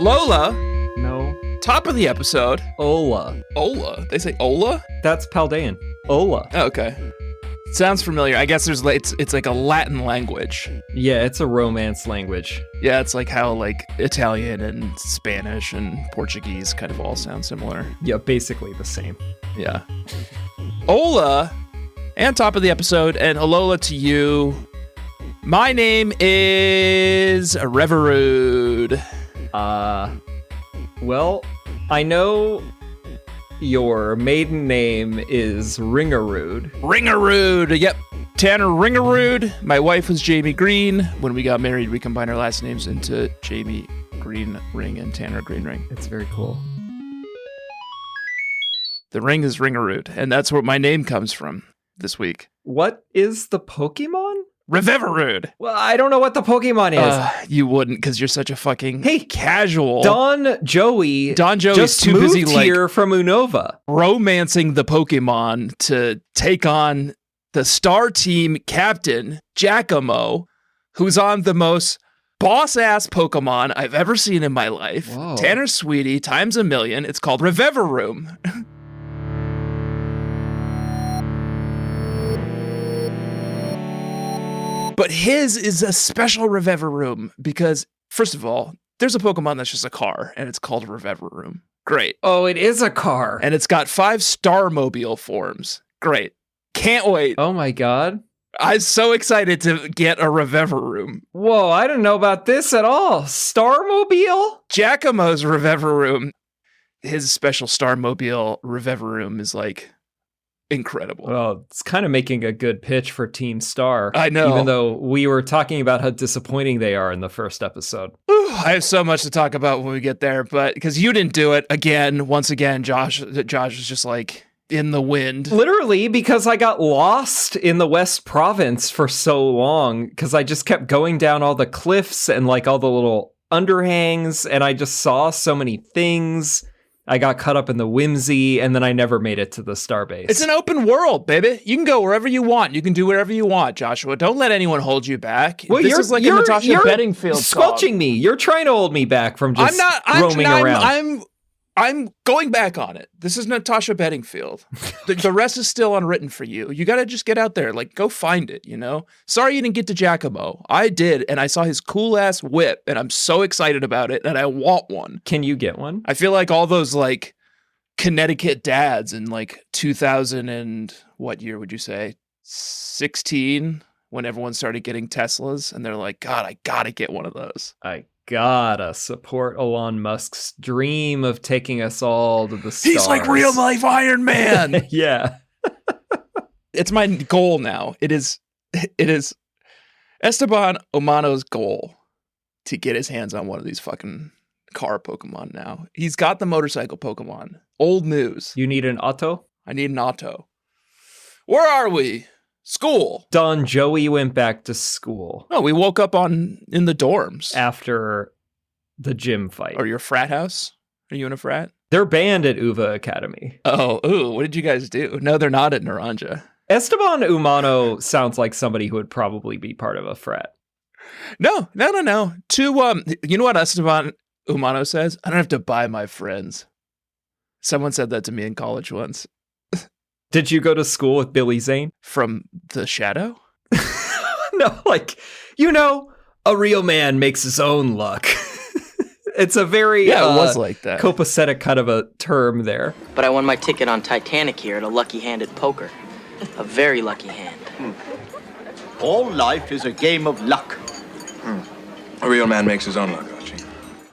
Alola. No. Top of the episode. Ola. Ola. They say Ola? That's Paldean. Ola. Oh, okay. Sounds familiar. I guess it's like a Latin language. Yeah, it's a Romance language. Yeah, it's like how like Italian and Spanish and Portuguese kind of all sound similar. Yeah, basically the same. Yeah. Ola, and top of the episode, and Alola to you. My name is Reverude. Well, I know your maiden name is Ringarude. Ringarude, yep. Tanner Ringarude. My wife was Jamie Green. When we got married, we combined our last names into Jamie Green Ring and Tanner Green Ring. It's very cool. The ring is Ringarude, and that's where my name comes from this week. What is the Pokemon? Reverude. Well, I don't know what the Pokemon is. You wouldn't, because you're such a fucking casual. Don Joey's just too busy moved here from Unova. Romancing the Pokemon to take on the Star Team captain, Giacomo, who's on the most boss-ass Pokemon I've ever seen in my life. Whoa. Tanner Sweetie times a million. It's called Reverume. But his is a special Reverume because, first of all, there's a Pokemon that's just a car, and it's called Reverume. Great. Oh, it is a car. And it's got 5 Starmobile forms. Great. Can't wait. Oh my god. I'm so excited to get a Reverume. Whoa, I didn't know about this at all. Starmobile? Giacomo's Reverume, his special Starmobile Reverume is like incredible. Well, it's kind of making a good pitch for Team Star. I know. Even though we were talking about how disappointing they are in the first episode. I have so much to talk about when we get there, but because you didn't do it once again, Josh was just like in the wind. Literally, because I got lost in the West Province for so long, because I just kept going down all the cliffs and like all the little underhangs, and I just saw so many things. I got caught up in the whimsy, and then I never made it to the starbase. It's an open world, baby. You can go wherever you want. You can do whatever you want, Joshua. Don't let anyone hold you back. Well, this is like a Natasha Bedingfield squelching song. me. You're trying to hold me back from just roaming around. I'm going back on it. This is Natasha Bedingfield. The rest is still unwritten for you. You got to just get out there. Like, go find it, you know? Sorry you didn't get to Giacomo. I did, and I saw his cool-ass whip, and I'm so excited about it, and I want one. Can you get one? I feel like all those, like, Connecticut dads in, like, 2000 and, what year would you say? 16, when everyone started getting Teslas, and they're like, God, I got to get one of those. I gotta support Elon Musk's dream of taking us all to the stars. He's like real life Iron Man. Yeah. It's my goal now. It is Esteban Humano's goal to get his hands on one of these fucking car Pokemon now. He's got the motorcycle Pokemon. Old news. You need an auto? I need an auto. Where are we? School. Don Joey went back to school. Oh, we woke up in the dorms. After the gym fight. Or your frat house? Are you in a frat? They're banned at Uva Academy. What did you guys do? No, they're not at Naranja. Esteban Humano sounds like somebody who would probably be part of a frat. No. You know what Esteban Humano says? I don't have to buy my friends. Someone said that to me in college once. Did you go to school with Billy Zane? From The Shadow? No, a real man makes his own luck. It's a very it was like that. copacetic kind of a term there. But I won my ticket on Titanic here at a lucky-handed poker. A very lucky hand. All life is a game of luck. A real man makes his own luck, Archie.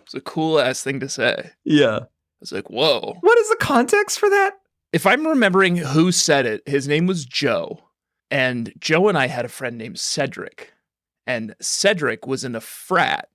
It's a cool-ass thing to say. Yeah. It's like, whoa. What is the context for that? If I'm remembering who said it, his name was Joe. And Joe and I had a friend named Cedric. And Cedric was in a frat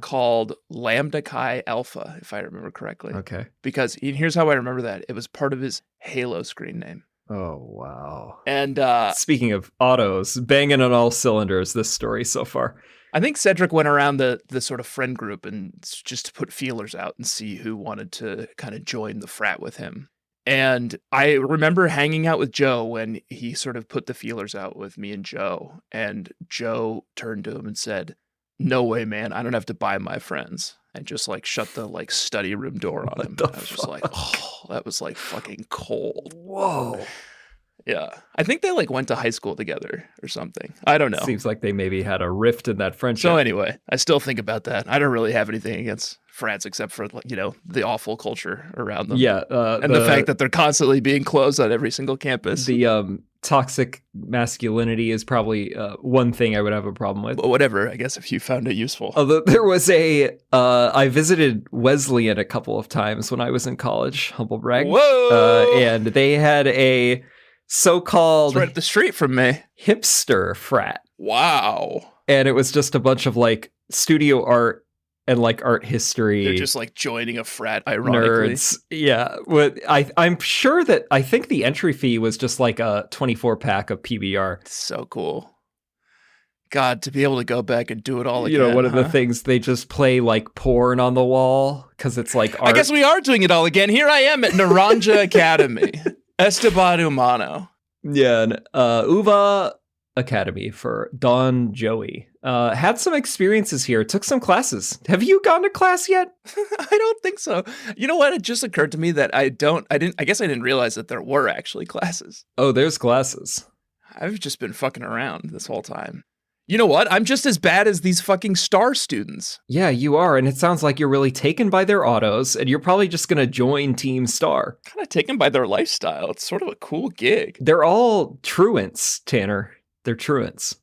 called Lambda Chi Alpha, if I remember correctly. Okay. Because here's how I remember that. It was part of his Halo screen name. Oh, wow. And speaking of autos, banging on all cylinders, this story so far. I think Cedric went around the sort of friend group and just to put feelers out and see who wanted to kind of join the frat with him. And I remember hanging out with Joe when he sort of put the feelers out with me and Joe. And Joe turned to him and said, "No way, man. I don't have to buy my friends." and just like shut the like study room door on him. I was just like, oh, that was like fucking cold. Whoa. Yeah. I think they like went to high school together or something. I don't know. Seems like they maybe had a rift in that friendship. So anyway, I still think about that. I don't really have anything against frats except for, you know, the awful culture around them. Yeah. And the fact that they're constantly being closed on every single campus. The toxic masculinity is probably one thing I would have a problem with. But whatever, I guess if you found it useful. Although there was I visited Wesleyan a couple of times when I was in college, humble brag. Whoa! And they had a so-called It's right up the street from me. hipster frat. Wow. And it was just a bunch of like studio art and like art history. They're just like joining a frat, ironically. Nerds. Yeah. I'm sure that I think the entry fee was just like a 24-pack of PBR. So cool. God, to be able to go back and do it all again. You know, one of the things they just play like porn on the wall because it's like art. I guess we are doing it all again. Here I am at Naranja Academy. Esteban Humano. Yeah, and Uva Academy for Don Joey. Had some experiences here. Took some classes. Have you gone to class yet? I don't think so. You know what? It just occurred to me that I guess I didn't realize that there were actually classes. Oh, there's classes. I've just been fucking around this whole time. You know what? I'm just as bad as these fucking STAR students. Yeah, you are. And it sounds like you're really taken by their autos, and you're probably just going to join Team Star. Kind of taken by their lifestyle. It's sort of a cool gig. They're all truants, Tanner. They're truants.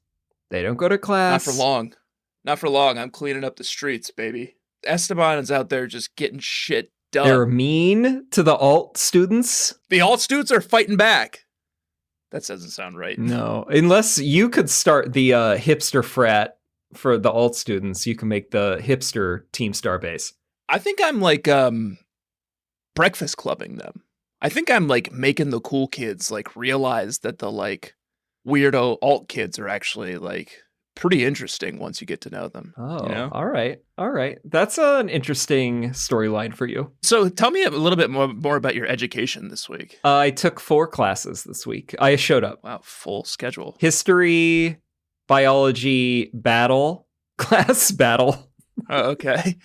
They don't go to class. Not for long. Not for long. I'm cleaning up the streets, baby. Esteban is out there just getting shit done. They're mean to the alt students. The alt students are fighting back. That doesn't sound right. No, unless you could start the hipster frat for the alt students, you can make the hipster Team Star base. I think I'm like breakfast clubbing them. I think I'm like making the cool kids like realize that the like weirdo alt kids are actually like pretty interesting once you get to know them. Oh, you know? All right. That's an interesting storyline for you. So tell me a little bit more about your education this week. I took 4 classes this week. I showed up. Wow, full schedule. History, biology, battle, class battle. Oh, okay.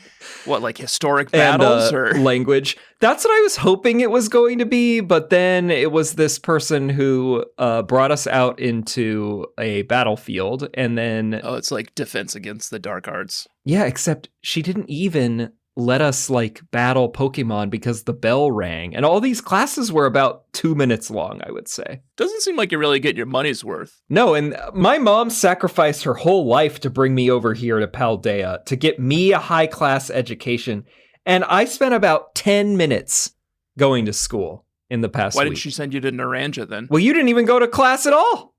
What, like historic battles or language? That's what I was hoping it was going to be, but then it was this person who brought us out into a battlefield, and then oh, it's like defense against the dark arts. Yeah, except she didn't even let us like battle Pokemon because the bell rang, and all these classes were about 2 minutes long, I would say. Doesn't seem like you're really getting your money's worth. No, and my mom sacrificed her whole life to bring me over here to Paldea to get me a high-class education, and I spent about 10 minutes going to school in the past Why week. didn't she send you to Naranja then? Well, you didn't even go to class at all.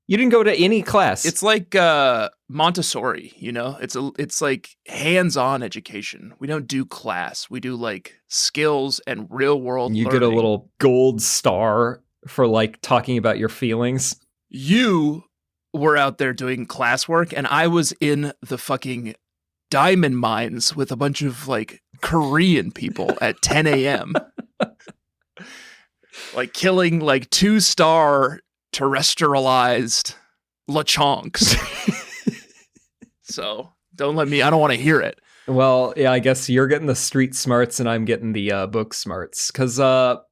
You didn't go to any class. It's like Montessori, you know? It's like hands-on education. We don't do class. We do like skills and real-world you learning. get a little gold star for like talking about your feelings. You were out there doing classwork, and I was in the fucking diamond mines with a bunch of like Korean people at 10 a.m. like killing like 2-star terrestrialized Lechonks. So I don't want to hear it. Well, yeah, I guess you're getting the street smarts and I'm getting the book smarts. Because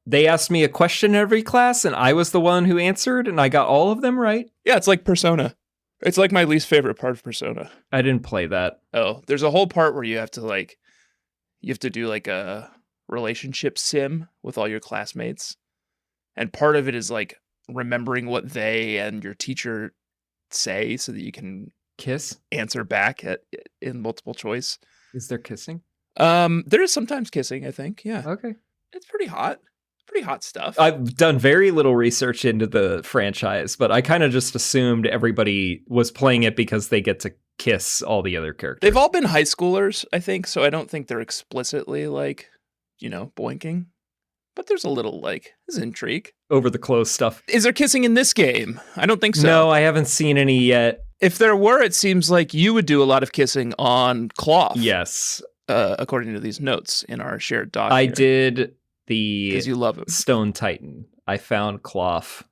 they asked me a question every class and I was the one who answered and I got all of them right. Yeah, it's like Persona. It's like my least favorite part of Persona. I didn't play that. Oh, there's a whole part where you have to do like a relationship sim with all your classmates. And part of it is like remembering what they and your teacher say so that you can Kiss? answer back in multiple choice. Is there kissing? There is sometimes kissing, I think. Yeah. Okay. It's pretty hot. Pretty hot stuff. I've done very little research into the franchise, but I kind of just assumed everybody was playing it because they get to kiss all the other characters. They've all been high schoolers, I think, so I don't think they're explicitly like, boinking. But there's a little there's intrigue. Over the clothes stuff. Is there kissing in this game? I don't think so. No, I haven't seen any yet. If there were, it seems like you would do a lot of kissing on cloth. Yes. According to these notes in our shared doc. I did the because you love him. Stone Titan. I found Cloth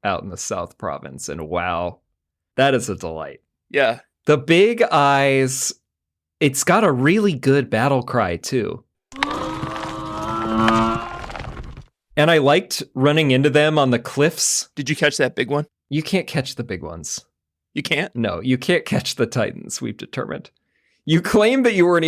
out in the South Province, and wow, that is a delight. Yeah. The big eyes It's got a really good battle cry, too. And I liked running into them on the cliffs. Did you catch that big one? You can't catch the big ones. You can't? No, you can't catch the Titans, we've determined. You claimed that you weren't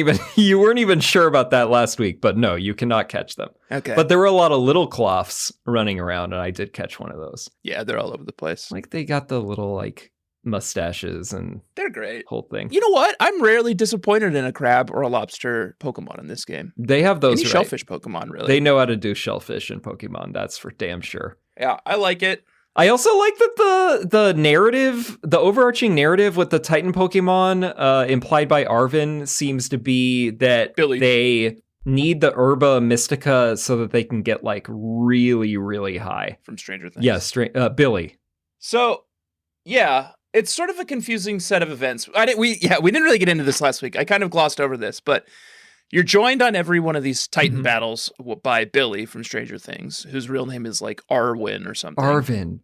even sure about that last week, but no, you cannot catch them. Okay. But there were a lot of little cloths running around, and I did catch one of those. Yeah, they're all over the place. Like, they got the little, like, mustaches and They're great. whole thing. You know what? I'm rarely disappointed in a crab or a lobster Pokemon in this game. They have those Any right. shellfish Pokemon, really. They know how to do shellfish in Pokemon, that's for damn sure. Yeah, I like it. I also like that the narrative, the overarching narrative with the Titan Pokemon implied by Arvin seems to be that Billy. they need the Herba Mystica so that they can get like really, really high. From Stranger Things. Yes, Billy. So, yeah, it's sort of a confusing set of events. We didn't really get into this last week. I kind of glossed over this, but you're joined on every one of these Titan battles by Billy from Stranger Things, whose real name is like Arwen or something. Arvin.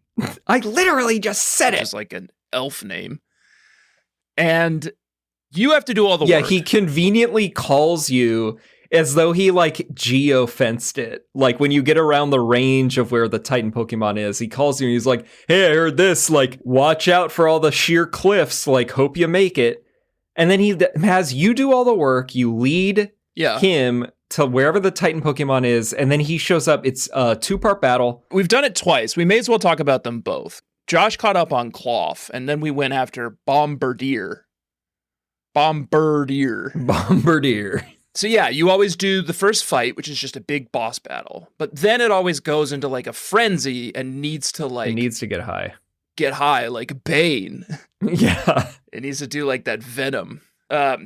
I literally just said Which it. is like an elf name. And you have to do all the work. Yeah, he conveniently calls you as though he like geo-fenced it. Like when you get around the range of where the Titan Pokemon is, he calls you and he's like, hey, I heard this, like, watch out for all the sheer cliffs, like, hope you make it. And then he has you do all the work, you lead him to wherever the Titan Pokemon is, and then he shows up. It's a 2-part battle. We've done it twice. We may as well talk about them both. Josh caught up on Cloth, and then we went after Bombardier. So yeah, you always do the first fight, which is just a big boss battle. But then it always goes into like a frenzy and needs to get high. Get high, like Bane. Yeah. It needs to do like that Venom.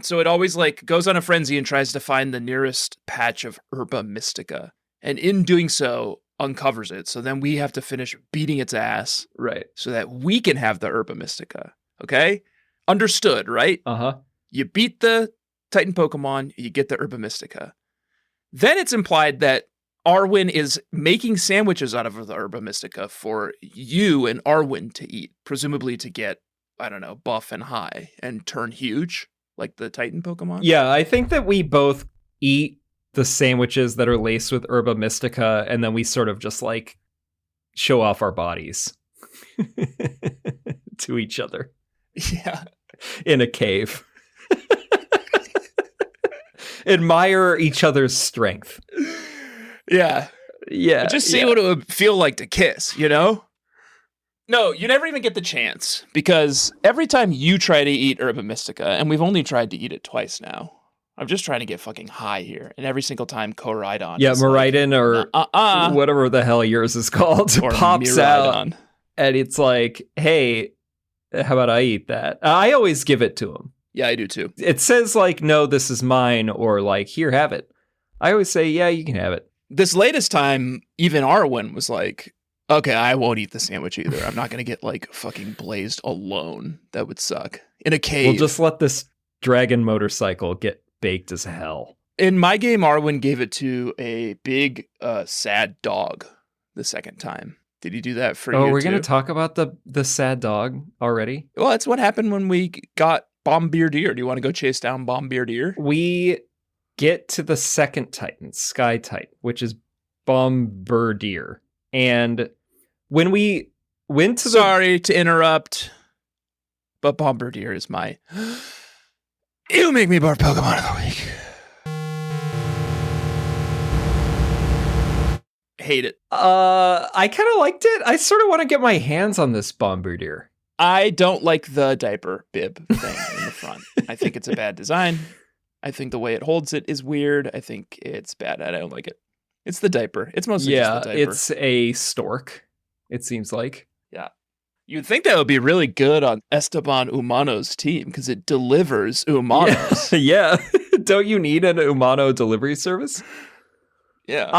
So it always like goes on a frenzy and tries to find the nearest patch of Herba Mystica. And in doing so, uncovers it. So then we have to finish beating its ass. Right. So that we can have the Herba Mystica. Okay? Understood, right? Uh-huh. You beat the Titan Pokemon, you get the Herba Mystica. Then it's implied that Arwen is making sandwiches out of the Herba Mystica for you and Arwen to eat, presumably to get, I don't know, buff and high and turn huge, like the Titan Pokemon. Yeah, I think that we both eat the sandwiches that are laced with Herba Mystica, and then we sort of just like show off our bodies to each other. Yeah. In a cave. Admire each other's strength. Yeah. Yeah. Just see what it would feel like to kiss, you know? No, you never even get the chance, because every time you try to eat Herba Mystica, and we've only tried to eat it twice now, I'm just trying to get fucking high here, and every single time Koraidon Miraidon or whatever the hell yours is called or pops Miraidon. out, and it's like, hey, how about I eat that? I always give it to him. Yeah, I do too. It says like, no, this is mine, or like, here, have it. I always say, yeah, you can have it. This latest time, even Arwen was like, okay, I won't eat the sandwich either. I'm not going to get like fucking blazed alone. That would suck. In a cave. We'll just let this dragon motorcycle get baked as hell. In my game, Arwen gave it to a big, sad dog the second time. Did he do that for you Oh, we're too? going to talk about the sad dog already? Well, that's what happened when we got Bombardier. Do you want to go chase down Bombardier? We get to the second Titan, Sky Titan, which is Bombardier. And when we went to Sorry to interrupt, but Bombardier is my You make me bar Pokemon of the week. Hate it. I kind of liked it. I sort of want to get my hands on this Bombardier. I don't like the diaper bib thing in the front. I think it's a bad design. I think the way it holds it is weird. I think it's bad. I don't like it. It's the diaper. It's mostly just the diaper. It's a stork, it seems like. Yeah. You'd think that would be really good on Esteban Humano's team because it delivers Humanos. Yeah. Don't you need an Humano delivery service? Yeah.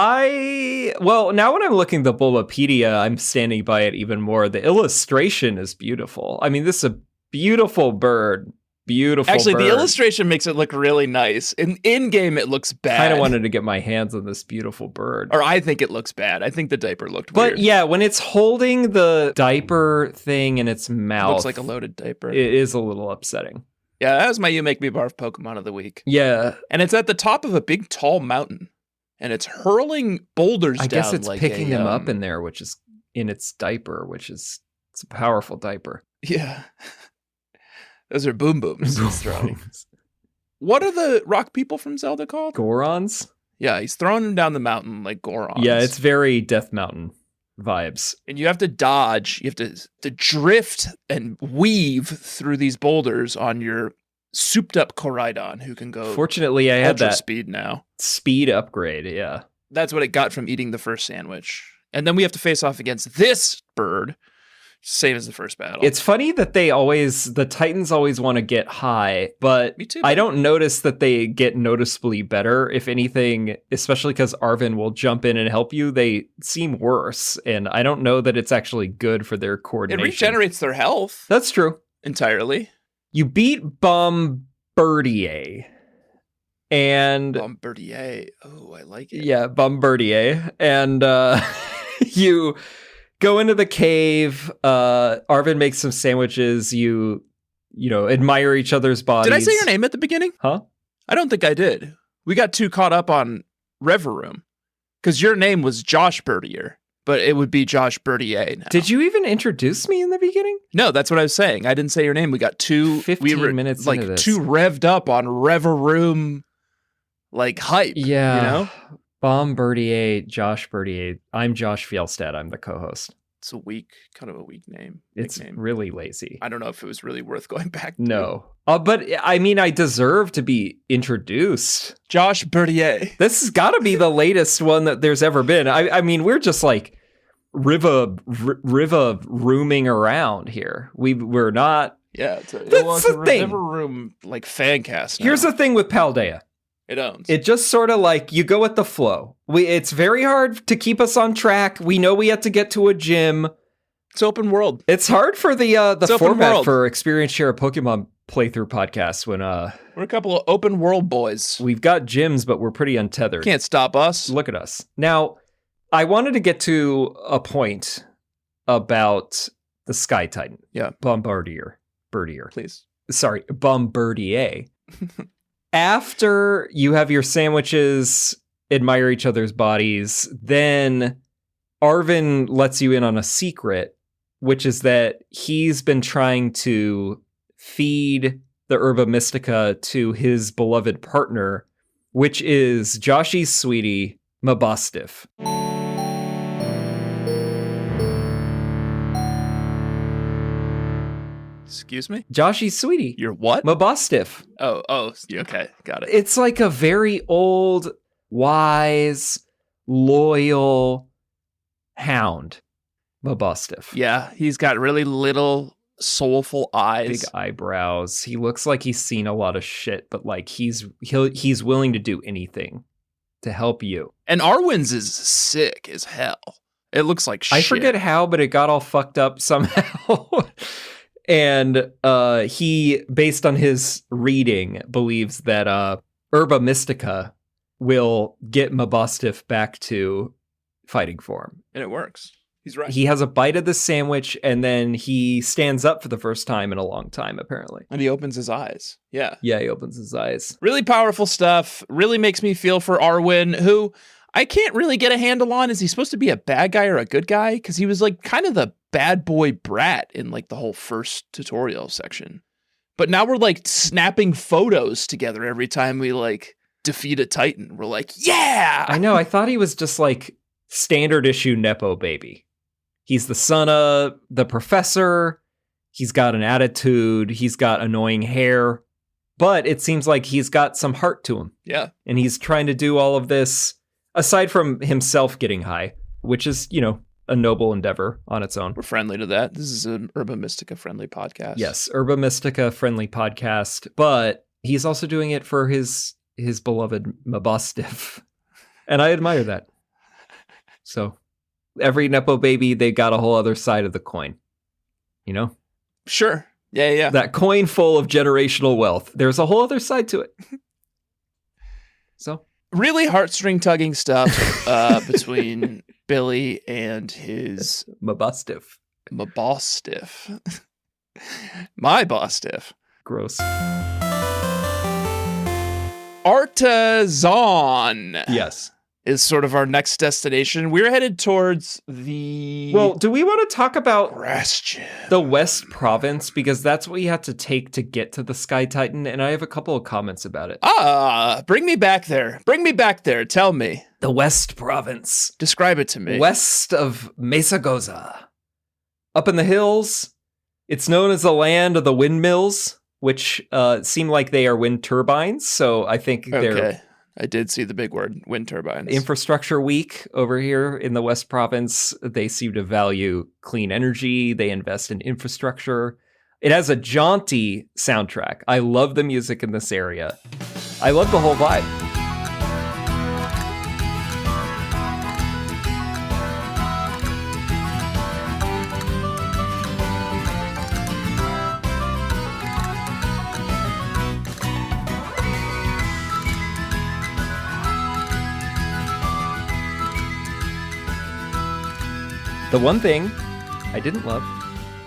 Well, now when I'm looking at the Bulbapedia, I'm standing by it even more. The illustration is beautiful. I mean, this is a beautiful bird. Actually, bird. the illustration makes it look really nice. In game, it looks bad. I kind of wanted to get my hands on this beautiful bird. Or I think it looks bad. I think the diaper looked weird. But yeah, when it's holding the diaper thing in its mouth. Looks like a loaded diaper. It is a little upsetting. Yeah, that was my You Make Me Barf Pokemon of the week. Yeah. And it's at the top of a big, tall mountain. And it's hurling boulders I down. guess it's like picking them up in there, which is in its diaper, it's a powerful diaper. Yeah. Those are boom booms he's throwing. What are the rock people from Zelda called? Gorons? Yeah, he's throwing them down the mountain like Gorons. Yeah, it's very Death Mountain vibes. And you have to dodge. You have to drift and weave through these boulders on your souped-up Koraidon, who can go Fortunately, I had ultra that speed now. speed upgrade, yeah. That's what it got from eating the first sandwich. And then we have to face off against this bird, same as the first battle. It's funny that the Titans always want to get high, but Me too, I man. don't notice that they get noticeably better. If anything, especially because Arvin will jump in and help you, they seem worse. And I don't know that it's actually good for their It coordination. regenerates their health That's true. entirely. You beat Bombardier. And Bombardier. Oh, I like it. yeah, Bombardier. And you go into the cave. Arvin makes some sandwiches. You admire each other's bodies. Did I say your name at the beginning? Huh? I don't think I did. We got too caught up on Reveroom because your name was Josh Birdier, but it would be Josh Birdier now. Did you even introduce me in the beginning? No, that's what I was saying. I didn't say your name. We got 15 minutes like into this. too revved up on Reveroom like hype. Yeah. You know? Bombardier, Josh Birdier. I'm Josh Fjellstad. I'm the co-host. It's kind of a weak name. It's nickname. really lazy. I don't know if it was really worth going back to. No. But I mean, I deserve to be introduced. Josh Birdier. This has got to be the latest one that there's ever been. I mean, we're just like Riva rooming around here. We're not. Yeah, it's That's the thing. Reveroom like fan cast. Here's the thing with Paldea. It owns. It just sort of like you go with the flow. It's very hard to keep us on track. We know we have to get to a gym. It's open world. It's hard for the open format world. for Experience Share a Pokemon playthrough podcasts when We're a couple of open world boys. we've got gyms, but we're pretty untethered. Can't stop us. Look at us. Now, I wanted to get to a point about the Sky Titan. Yeah. Bombardier. Please. Sorry, Bombardier. After you have your sandwiches, admire each other's bodies, then Arvin lets you in on a secret, which is that he's been trying to feed the Herba Mystica to his beloved partner, which is Joshy's sweetie, Mabosstiff. Excuse me? Joshy's sweetie, You're what? Mabosstiff. Oh, okay. Got it. It's like a very old, wise, loyal hound, Mabosstiff. Yeah, he's got really little soulful eyes. Big eyebrows. He looks like he's seen a lot of shit, but like he's willing to do anything to help you. And Arwen's is sick as hell. It looks like shit. I forget how, but it got all fucked up somehow. And he, based on his reading, believes that Herba Mystica will get Mabosstiff back to fighting form. And it works. He's right. He has a bite of the sandwich, and then he stands up for the first time in a long time, apparently. And he opens his eyes. Yeah. Yeah, he opens his eyes. Really powerful stuff. Really makes me feel for Arwen, who I can't really get a handle on. Is he supposed to be a bad guy or a good guy? Because he was like kind of the bad boy brat in like the whole first tutorial section. But now we're like snapping photos together every time we like defeat a Titan. We're like, yeah! I know, I thought he was just like standard issue Nepo baby. He's the son of the professor. He's got an attitude. He's got annoying hair. But it seems like he's got some heart to him. Yeah. And he's trying to do all of this, aside from himself getting high, which is, a noble endeavor on its own. We're friendly to that. This is an Herba Mystica friendly podcast. Yes, Herba Mystica friendly podcast, but he's also doing it for his beloved Mabosstiff. And I admire that. So every Nepo baby, they got a whole other side of the coin. Sure. Yeah. That coin full of generational wealth. There's a whole other side to it. So Really heartstring tugging stuff between Billy and his Mabosstiff. Mabosstiff. My Bosstiff. Gross. Artazon Yes. is sort of our next destination. We're headed towards the Well, do we want to talk about grass gym. the West Province? Because that's what you have to take to get to the Sky Titan, and I have a couple of comments about it. Bring me back there. Bring me back there. Tell me. The West Province. Describe it to me. West of Mesagoza. Up in the hills, it's known as the land of the windmills, which seem like they are wind turbines. So I think they're I did see the big word, wind turbines. infrastructure week over here in the West Province. They seem to value clean energy. They invest in infrastructure. It has a jaunty soundtrack. I love the music in this area. I love the whole vibe. The one thing I didn't love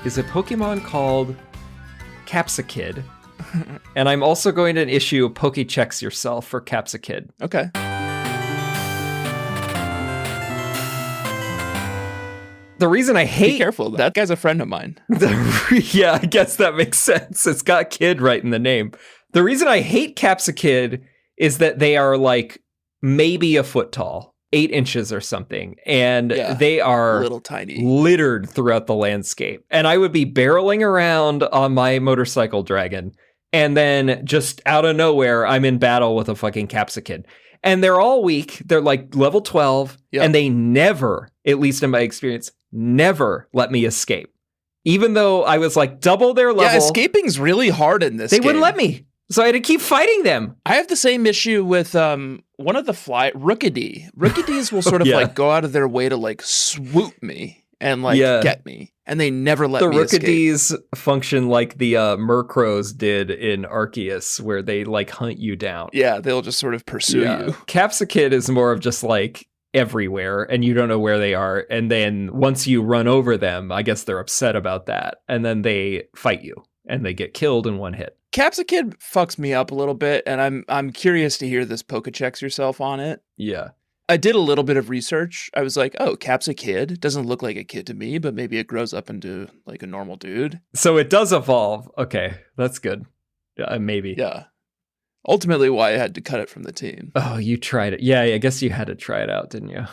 is a Pokemon called Capsakid. And I'm also going to issue a Pokéchecks yourself for Capsakid. Okay. The reason I Be hate... careful. That guy's a friend of mine. Yeah, I guess that makes sense. It's got kid right in the name. The reason I hate Capsakid is that they are like maybe a foot tall. 8 inches or something, and they are little tiny, littered throughout the landscape. And I would be barreling around on my motorcycle dragon, and then just out of nowhere, I'm in battle with a fucking Capsakid. And they're all weak. They're like level 12, and they never, at least in my experience, never let me escape. Even though I was like double their level. Yeah, escaping's really hard in this game. They wouldn't let me. So I had to keep fighting them. I have the same issue with one of the Rookidee. Rookidees will sort of like go out of their way to like swoop me and like get me. And they never let me escape. The Rookidees function like the Murkrows did in Arceus, where they like hunt you down. Yeah, they'll just sort of pursue you. Capsakid is more of just like everywhere and you don't know where they are. And then once you run over them, I guess they're upset about that. And then they fight you and they get killed in one hit. Capsakid fucks me up a little bit, and I'm curious to hear this Pokéchecks yourself on it. Yeah. I did a little bit of research. I was like, oh, Capsakid doesn't look like a kid to me, but maybe it grows up into like a normal dude. So it does evolve. Okay, that's good. Maybe. Yeah. Ultimately why I had to cut it from the team. Oh, you tried it. Yeah, I guess you had to try it out, didn't you?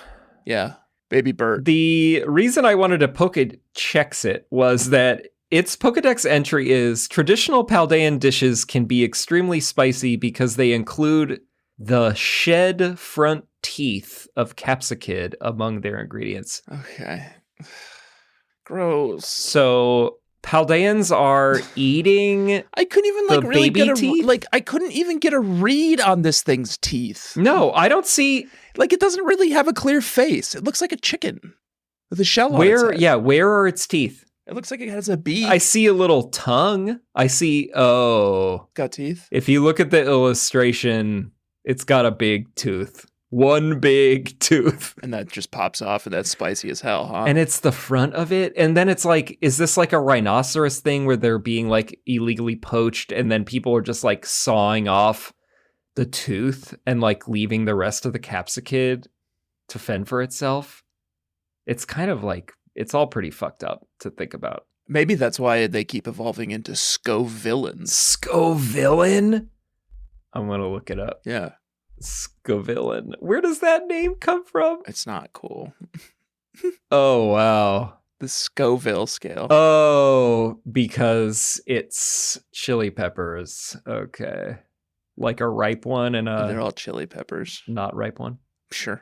Yeah. Baby Bert. The reason I wanted to Pokéchecks it was that its Pokédex entry is traditional Paldean dishes can be extremely spicy because they include the shed front teeth of Capsakid among their ingredients. Okay. Gross. So Paldeans are eating I couldn't even like really baby get teeth? I couldn't even get a read on this thing's teeth. No, I don't see Like it doesn't really have a clear face. It looks like a chicken with a shell on its head. Where are its teeth? It looks like it has a beak. I see a little tongue. I see, got teeth. If you look at the illustration, it's got a big tooth. One big tooth. And that just pops off and that's spicy as hell, huh? And it's the front of it. And then it's like, is this like a rhinoceros thing where they're being like illegally poached and then people are just like sawing off the tooth and like leaving the rest of the Capsakid to fend for itself? It's kind of like, it's all pretty fucked up to think about. Maybe that's why they keep evolving into Scovillains. Scovillain? I'm going to look it up. Yeah. Scovillain. Where does that name come from? It's not cool. Oh, wow. The Scoville scale. Oh, because it's chili peppers. Okay. Like a ripe one and a... They're all chili peppers. Not ripe one? Sure.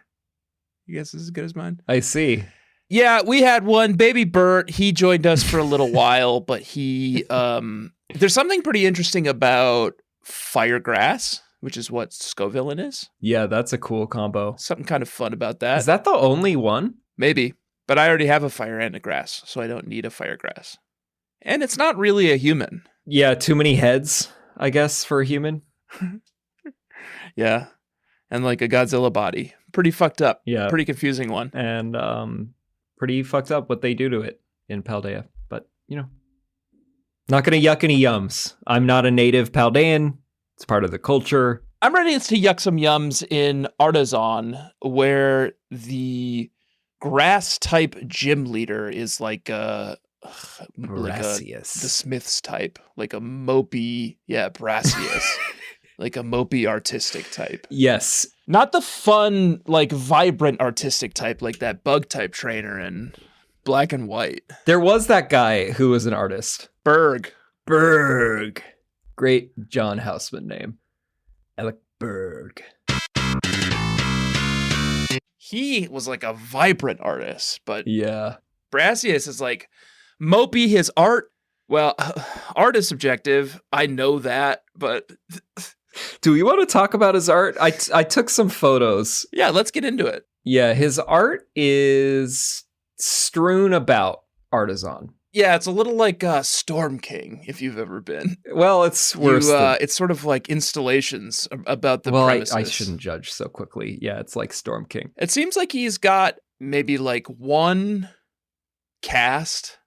You guess this is as good as mine? I see. Yeah, we had one. Baby Bert, he joined us for a little while, but he... there's something pretty interesting about firegrass, which is what Scovillain is. Yeah, that's a cool combo. Something kind of fun about that. Is that the only one? Maybe. But I already have a fire and a grass, so I don't need a firegrass. And it's not really a human. Yeah, too many heads, I guess, for a human. Yeah. And like a Godzilla body. Pretty fucked up. Yeah. Pretty confusing one. And pretty fucked up what they do to it in Paldea. But, you know. Not going to yuck any yums. I'm not a native Paldean. It's part of the culture. I'm ready to yuck some yums in Artazon, where the grass type gym leader is like the Smiths type, like a mopey, Brassius, like a mopey artistic type. Yes. Not the fun, like vibrant artistic type, like that bug type trainer in Black and White. There was that guy who was an artist. Berg. Great John Houseman name. Alec Berg. He was like a vibrant artist, but yeah, Brassius is like mopey. His art, well, art is subjective. I know that, but do we want to talk about his art? I took some photos. Yeah, let's get into it. Yeah, his art is strewn about Artazon. Yeah, it's a little like Storm King, if you've ever been. Well, it's worse. It's sort of like installations about the premises. I shouldn't judge so quickly. Yeah, it's like Storm King. It seems like he's got maybe like one cast,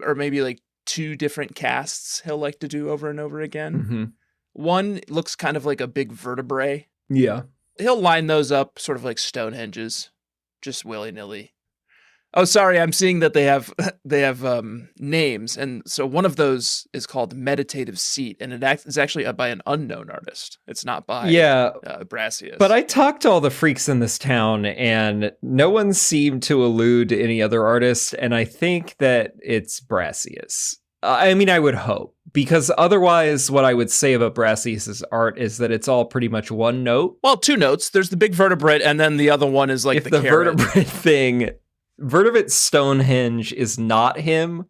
or maybe like two different casts he'll like to do over and over again. Mm-hmm. One looks kind of like a big vertebrae. Yeah. He'll line those up sort of like Stonehenges, just willy-nilly. Oh, sorry, I'm seeing that they have names, and so one of those is called Meditative Seat, and it's actually by an unknown artist. It's not by Brassius. But I talked to all the freaks in this town, and no one seemed to allude to any other artist, and I think that it's Brassius. I mean, I would hope, because otherwise what I would say about Brassius's art is that it's all pretty much one note. Well, two notes. There's the big vertebrate, and then the other one is like the carrot. Vertebrate thing... Vertebrate Stonehenge is not him.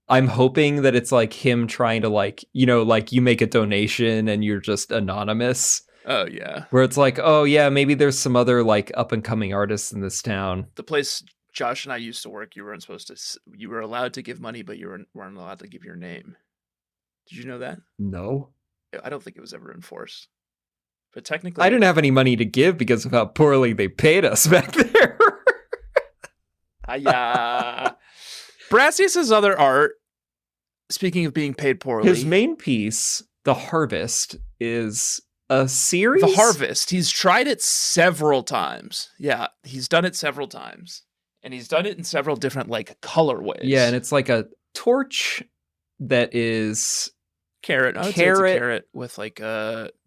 I'm hoping that it's like him trying to like you make a donation and you're just anonymous. Oh, yeah. Where it's like, oh, yeah, maybe there's some other like up and coming artists in this town. The place Josh and I used to work, you were allowed to give money, but you weren't allowed to give your name. Did you know that? No. I don't think it was ever enforced. But technically... I didn't have any money to give because of how poorly they paid us back there. Brassius's other art, speaking of being paid poorly, his main piece, The Harvest, is a series. The Harvest. He's tried it several times. Yeah, he's done it several times, and he's done it in several different like colorways. Yeah, and it's like a torch that is carrot. It's a carrot with like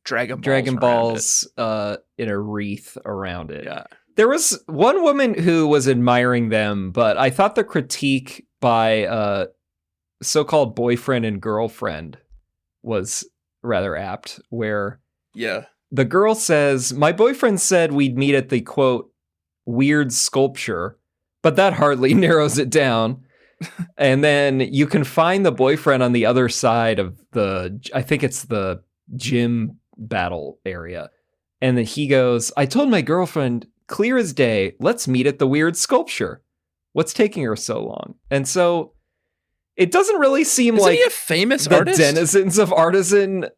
Dragon Balls in a wreath around it. Yeah. There was one woman who was admiring them, but I thought the critique by so-called boyfriend and girlfriend was rather apt, where the girl says, my boyfriend said we'd meet at the, quote, weird sculpture, but that hardly narrows it down. And then you can find the boyfriend on the other side of I think it's the gym battle area. And then he goes, I told my girlfriend... clear as day, let's meet at the weird sculpture. What's taking her so long? And so it doesn't really seem like he a famous the artist? Denizens of Artazon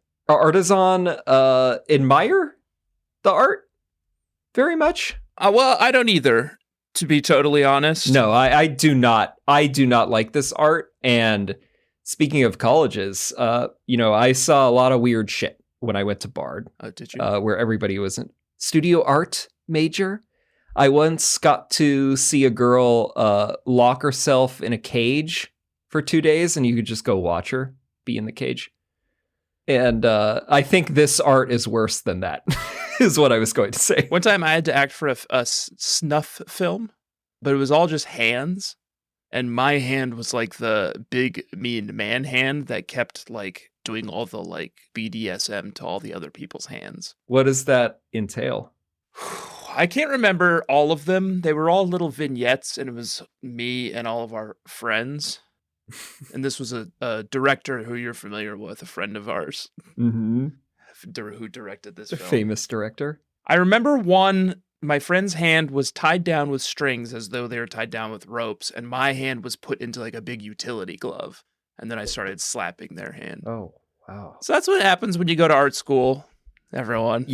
admire the art very much. Well, I don't either, to be totally honest. No, I do not. I do not like this art. And speaking of colleges, I saw a lot of weird shit when I went to Bard. Oh, did you? Where everybody was in studio art major. I once got to see a girl lock herself in a cage for 2 days, and you could just go watch her be in the cage. And I think this art is worse than that, is what I was going to say. One time I had to act for a snuff film, but it was all just hands. And my hand was like the big, mean man hand that kept like doing all the like BDSM to all the other people's hands. What does that entail? I can't remember all of them. They were all little vignettes, and it was me and all of our friends. And this was a director who you're familiar with, a friend of ours, mm-hmm. who directed this a film. Famous director. I remember my friend's hand was tied down with strings as though they were tied down with ropes, and my hand was put into like a big utility glove. And then I started slapping their hand. Oh, wow. So that's what happens when you go to art school, everyone.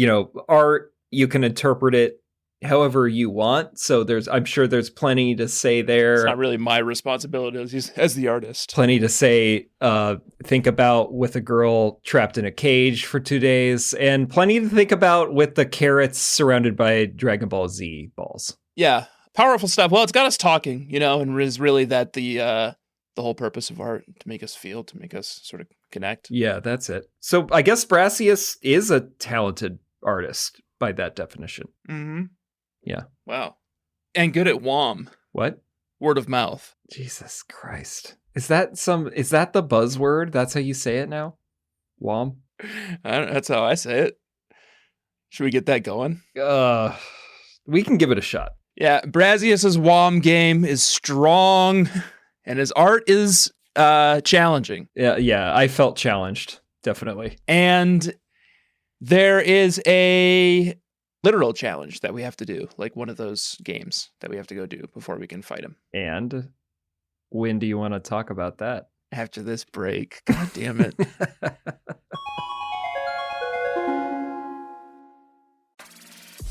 Art, you can interpret it however you want. So I'm sure there's plenty to say there. It's not really my responsibility as the artist. Plenty to say, think about with a girl trapped in a cage for 2 days, and plenty to think about with the carrots surrounded by Dragon Ball Z balls. Yeah, powerful stuff. Well, it's got us talking, and is really that the whole purpose of art, to make us feel, to make us sort of connect. Yeah, that's it. So I guess Brassius is a talented artist by that definition. Mm-hmm. Yeah. Wow. And good at WOM. What? Word of mouth. Jesus Christ. Is that the buzzword? That's how you say it now? WOM? That's how I say it. Should we get that going? We can give it a shot. Yeah, Brassius's WOM game is strong, and his art is challenging. Yeah, I felt challenged, definitely. And there is a literal challenge that we have to do, like one of those games that we have to go do before we can fight him. And when do you want to talk about that? After this break. God damn it.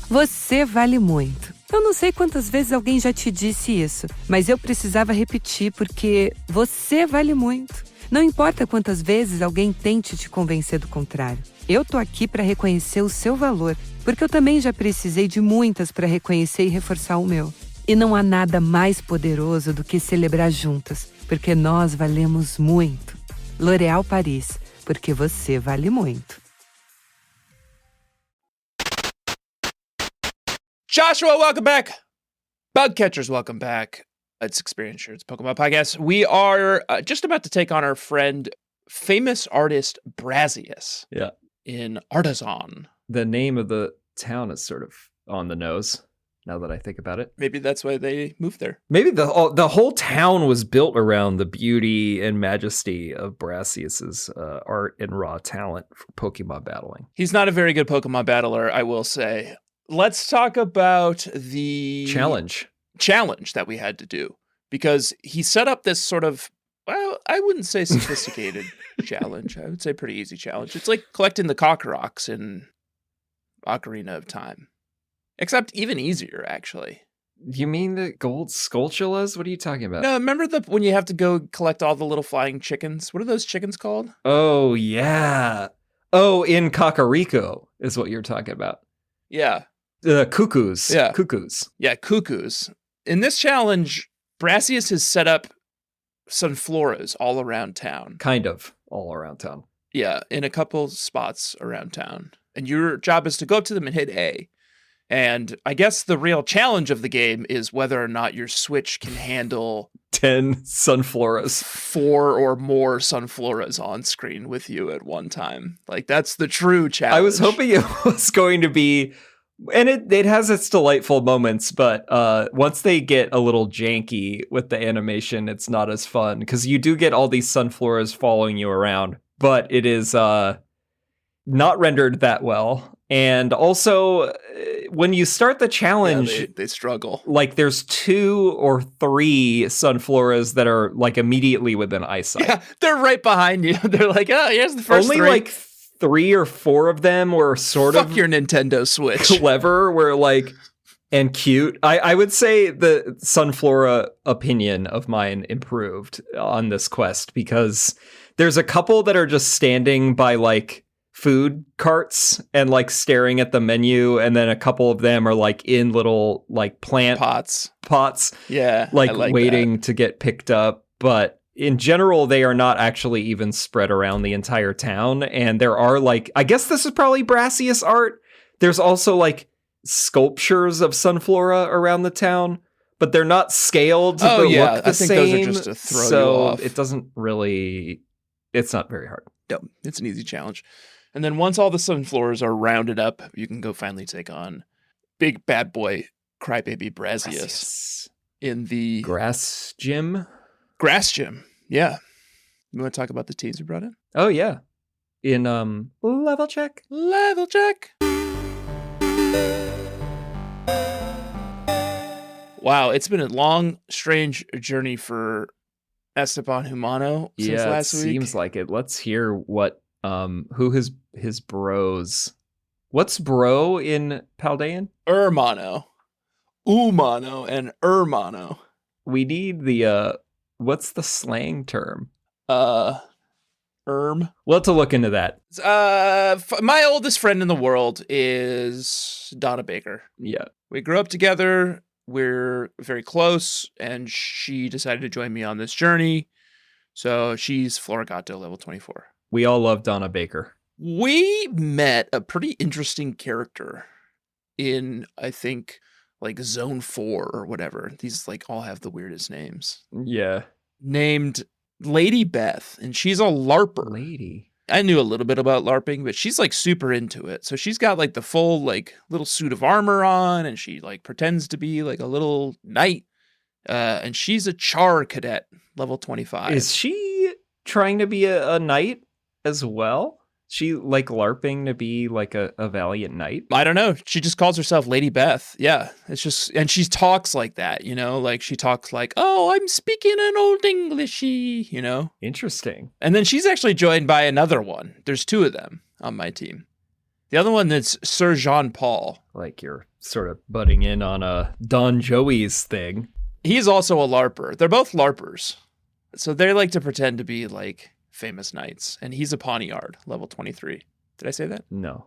Você vale muito. Eu não sei quantas vezes alguém já te disse isso, mas eu precisava repetir porque você vale muito. Não importa quantas vezes alguém tente te convencer do contrário. Eu tô aqui para reconhecer o seu valor, porque eu também já precisei de muitas para reconhecer e reforçar o meu. E não há nada mais poderoso do que celebrar juntas, porque nós valemos muito. L'Oréal Paris, porque você vale muito. Joshua, welcome back. Bug catchers, welcome back. It's Experience Shirts Pokemon Podcast. We are just about to take on our friend, famous artist Brassius. Yeah. In Artazon. The name of the town is sort of on the nose, now that I think about it. Maybe that's why they moved there. Maybe the whole town was built around the beauty and majesty of Brassius's art and raw talent for Pokemon battling. He's not a very good Pokemon battler, I will say. Let's talk about the challenge that we had to do, because he set up this sort of, well, I wouldn't say sophisticated challenge. I would say pretty easy challenge. It's like collecting the Cockrox in Ocarina of Time, except even easier, actually. You mean the gold Skulltulas? What are you talking about? No, remember when you have to go collect all the little flying chickens? What are those chickens called? Oh, yeah. Oh, in Kakariko is what you're talking about. Yeah. Cuckoos. Yeah. Cuckoos. Yeah, cuckoos. In this challenge, Brassius has set up Sunfloras all around town. Kind of all around town. Yeah, in a couple spots around town. And your job is to go up to them and hit A. And I guess the real challenge of the game is whether or not your Switch can handle 10 Sunfloras. 4 or more Sunfloras on screen with you at one time. Like, that's the true challenge. I was hoping it was going to be, and it has its delightful moments, but once they get a little janky with the animation, it's not as fun, because you do get all these Sunfloras following you around, but it is not rendered that well. And also, when you start the challenge, they struggle. Like, there's 2 or 3 Sunfloras that are like immediately within eyesight. Yeah, they're right behind you. They're like, oh, here's the first Only 3. like 3 or 4 of them were sort of your Nintendo Switch. Clever, were like, and cute. I would say the Sunflora opinion of mine improved on this quest, because there's a couple that are just standing by like food carts and like staring at the menu, and then a couple of them are like in little like plant pots. Yeah, like waiting to get picked up. But in general, they are not actually even spread around the entire town. And there are like, I guess this is probably Brassius art. There's also like sculptures of Sunflora around the town, but they're not scaled to look the I think same. Those are just to throw you off. It doesn't really, it's not very hard. No, it's an easy challenge. And then once all the Sunfloras are rounded up, you can go finally take on big bad boy Crybaby Brassius in the Grass Gym. Yeah. You want to talk about the teams we brought in? Oh, yeah. In Level Check. Wow, it's been a long, strange journey for Esteban Humano since last week. Yeah, it seems like it. Let's hear what who his bros. What's bro in Paldean? Hermano. Umano and Hermano. We need the, what's the slang term? We'll have to look into that. My oldest friend in the world is Donna Baker. Yeah. We grew up together. We're very close, and she decided to join me on this journey. So she's Florigato level 24. We all love Donna Baker. We met a pretty interesting character in, I think, like Zone 4 or whatever. These like all have the weirdest names. Yeah. Named Lady Beth, and she's a LARPer. Lady. I knew a little bit about LARPing, but she's like super into it. So she's got like the full like little suit of armor on, and she like pretends to be like a little knight. And she's a Char cadet, level 25. Is she trying to be a knight as well? She like LARPing to be like a valiant knight? I don't know. She just calls herself Lady Beth. Yeah. It's just, and she talks like that, you know, like she talks like, oh, I'm speaking an old Englishy, you know? Interesting. And then she's actually joined by another one. There's two of them on my team. The other one that's Sir Jean Paul. Like you're sort of butting in on a Don Joey's thing. He's also a LARPer. They're both LARPers. So they like to pretend to be like famous knights. And he's a Poniard, level 23. Did I say that? No.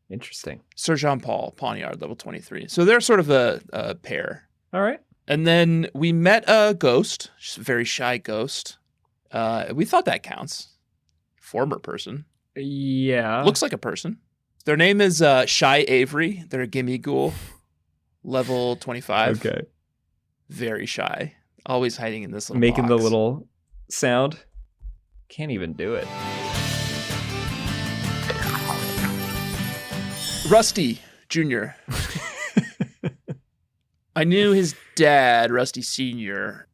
Interesting. Sir Jean Paul, Poniard, level 23. So they're sort of a pair. All right. And then we met a ghost, just a very shy ghost. We thought that counts. Former person. Yeah. Looks like a person. Their name is Shy Avery. They're a gimme ghoul, level 25. Okay. Very shy. Always hiding in this little Making box. the little sound. Can't even do it. Rusty Jr. I knew his dad, Rusty Sr.,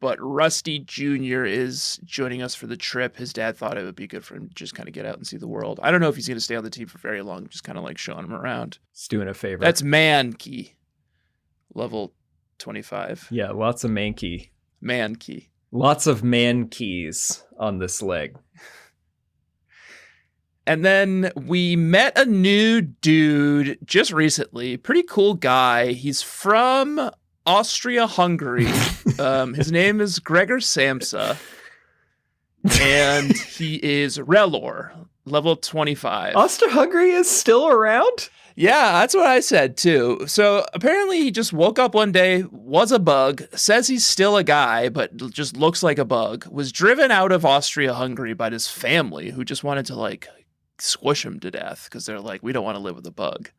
but Rusty Jr. is joining us for the trip. His dad thought it would be good for him to just kind of get out and see the world. I don't know if he's going to stay on the team for very long, just kind of like showing him around. Just doing a favor. That's Mankey, level 25. Yeah, lots of Mankey. Mankey. Lots of man keys on this leg. And then we met a new dude just recently. Pretty cool guy. He's from Austria-Hungary. His name is Gregor Samsa. And he is Relor, level 25. Austria-Hungary is still around? Yeah, that's what I said too. So apparently he just woke up one day, was a bug, says he's still a guy, but just looks like a bug, was driven out of Austria-Hungary by his family who just wanted to like squish him to death because they're like, we don't want to live with a bug.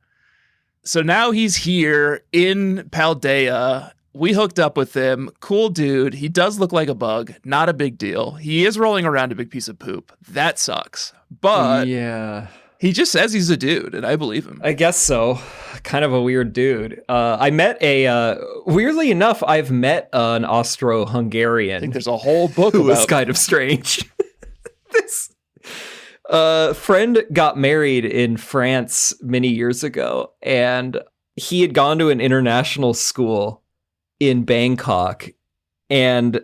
So now he's here in Paldea. We hooked up with him. Cool dude. He does look like a bug. Not a big deal. He is rolling around a big piece of poop. That sucks. But yeah. He just says he's a dude, and I believe him. I guess so. Kind of a weird dude. I met weirdly enough, I've met an Austro-Hungarian. I think there's a whole book who about was kind of strange. This friend got married in France many years ago, and he had gone to an international school in Bangkok, and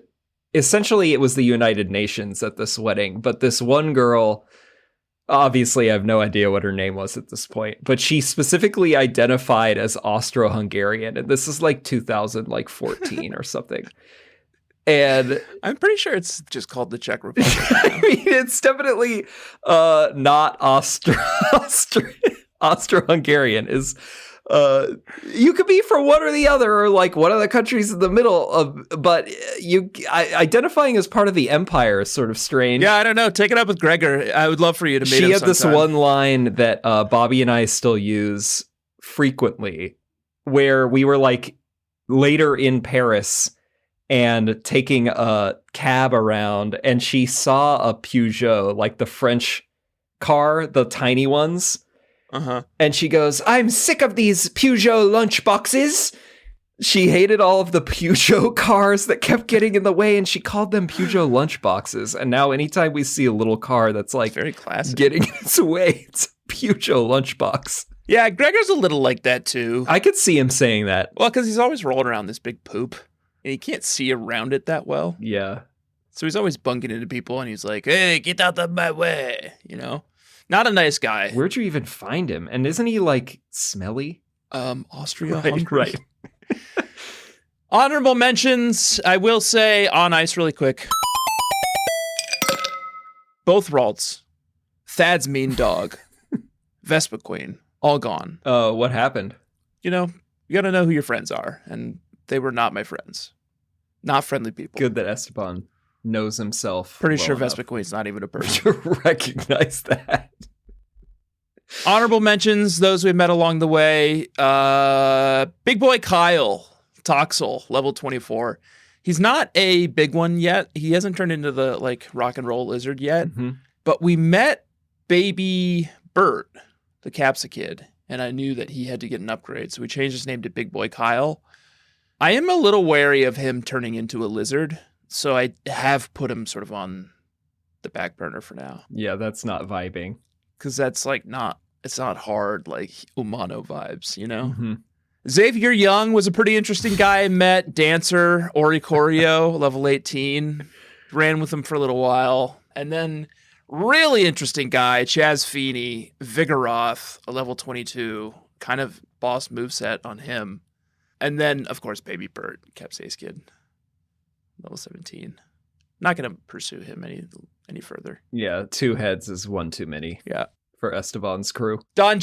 essentially it was the United Nations at this wedding, but this one girl... Obviously, I have no idea what her name was at this point, but she specifically identified as Austro-Hungarian, and this is like 2014 or something. And I'm pretty sure it's just called the Czech Republic. I mean, it's definitely not Austro-Hungarian. Is you could be from one or the other, or like one of the countries in the middle of, but identifying as part of the empire is sort of strange. Yeah, I don't know. Take it up with Gregor. I would love for you to meet him She had this sometime. one line that Bobby and I still use frequently, where we were like later in Paris and taking a cab around, and she saw a Peugeot, like the French car, the tiny ones. Uh-huh. And she goes, I'm sick of these Peugeot lunchboxes. She hated all of the Peugeot cars that kept getting in the way, and she called them Peugeot lunchboxes. And now anytime we see a little car that's like very classic, getting in its way, it's a Peugeot lunchbox. Yeah, Gregor's a little like that too. I could see him saying that. Well, because he's always rolling around this big poop, and he can't see around it that well. Yeah. So he's always bunking into people, and he's like, hey, get out of my way, you know? Not a nice guy. Where'd you even find him? And isn't he like smelly? Austria-Hungary. Right. Honorable mentions, I will say on ice really quick. Both Ralts. Thad's mean dog. Vespa Queen. All gone. What happened? You got to know who your friends are. And they were not my friends. Not friendly people. Good that Esteban knows himself. Pretty well sure enough Vespa Queen's not even a person. to recognize that. Honorable mentions, those we met along the way. Big boy Kyle, Toxel, level 24. He's not a big one yet. He hasn't turned into the rock and roll lizard yet. Mm-hmm. But we met baby Bert, the Capsa kid, and I knew that he had to get an upgrade. So we changed his name to Big Boy Kyle. I am a little wary of him turning into a lizard. So I have put him sort of on the back burner for now. Yeah, that's not vibing. Because that's it's not hard like Humano vibes, Mm-hmm. Xavier Young was a pretty interesting guy I met. Dancer, Ori Corio, level 18. Ran with him for a little while. And then really interesting guy, Chaz Feeney, Vigoroth, a level 22. Kind of boss moveset on him. And then, of course, Baby Bert, Capsace Kid, level 17. Not going to pursue him any further. Yeah, 2 heads is one too many. Yeah. For Esteban's crew. Don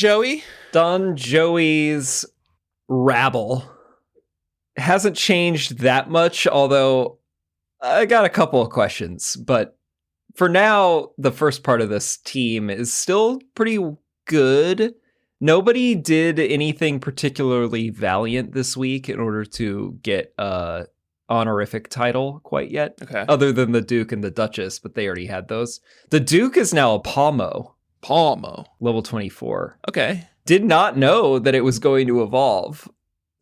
Joey's rabble hasn't changed that much, although I got a couple of questions. But for now, the first part of this team is still pretty good. Nobody did anything particularly valiant this week in order to get a honorific title quite yet. Okay. Other than the Duke and the Duchess, but they already had those. The Duke is now a Palmo. Level 24. Okay. Did not know that it was going to evolve.